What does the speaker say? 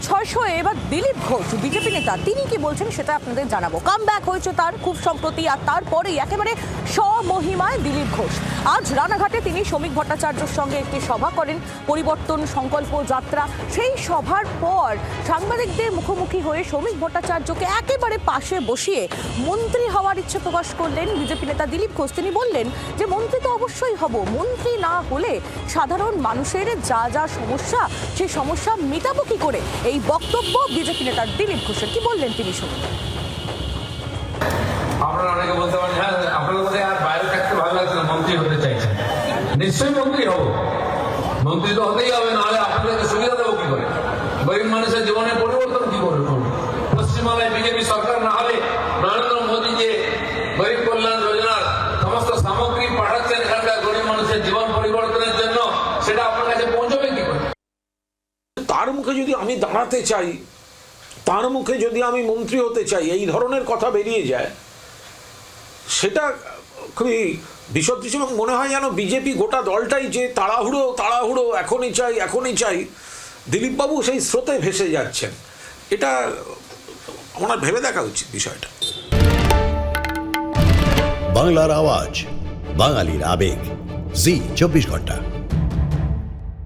600 এবার দিলীপ ঘোষ বিজেপি নেতা তিনি কি বলছেন সেটা আপনাদের জানাবো। কাম ব্যাক হয়েছে তার খুব সম্প্রতি, আর তারপরেই একেবারে স্বমহিমায় দিলীপ ঘোষ আজ রানাঘাটে তিনি শ্রমিক ভট্টাচার্যের সঙ্গে একটি সভা করেন, পরিবর্তন সংকল্প যাত্রা। সেই সভার পর সাংবাদিকদের মুখোমুখি হয়ে শ্রমিক ভট্টাচার্যকে একেবারে পাশে বসিয়ে মন্ত্রী হওয়ার ইচ্ছে প্রকাশ করলেন বিজেপি নেতা দিলীপ ঘোষ। তিনি বললেন যে মন্ত্রী তো অবশ্যই হব, মন্ত্রী না হলে সাধারণ মানুষের যা যা সমস্যা সেই সমস্যা মেটাবো কি করে। এই বক্তব্য বিজেপি নেতা দিলীপ ঘোষের, কি বললেন তিনি শুনুন। আপনারা অনেকে বলতে পারেন হ্যাঁ আপনাদের মধ্যে আর বাইরে থাকতে ভালো লাগছে না, মন্ত্রী হতে চাইছেন। নিশ্চয়ই মন্ত্রী হব, মন্ত্রী তো হতেই হবে, নাহলে আপনাদেরকে সুবিধা দেবো কি করে, গরিব মানুষের জীবনের পরিবর্তন কি করে করবো। পশ্চিমবাংলায় বিজেপি সরকার না হলে নরেন্দ্র মোদী যে গরিব কল্যাণ যোজনার সমস্ত সামগ্রী পাঠাচ্ছেন এখানকার গরিব মানুষের জীবন পরিবর্তনের জন্য, সেটা আপনার কাছে পৌঁছবে কি করে। তার মুখে যদি আমি দাঁড়াতে চাই, তার মুখে যদি আমি মন্ত্রী হতে চাই, এই ধরনের কথা বেরিয়ে যায়, সেটা খুবই বিসদৃশ্য। এবং মনে হয় যেন বিজেপি গোটা দলটাই যে তাড়াহুড়ো এখনই চাই, দিলীপবাবু সেই স্রোতে ভেসে যাচ্ছেন। এটা আমার ভেবে দেখা উচিত বিষয়টা। বাংলার আওয়াজ, বাঙালির আবেগ, জি 24 ঘন্টা।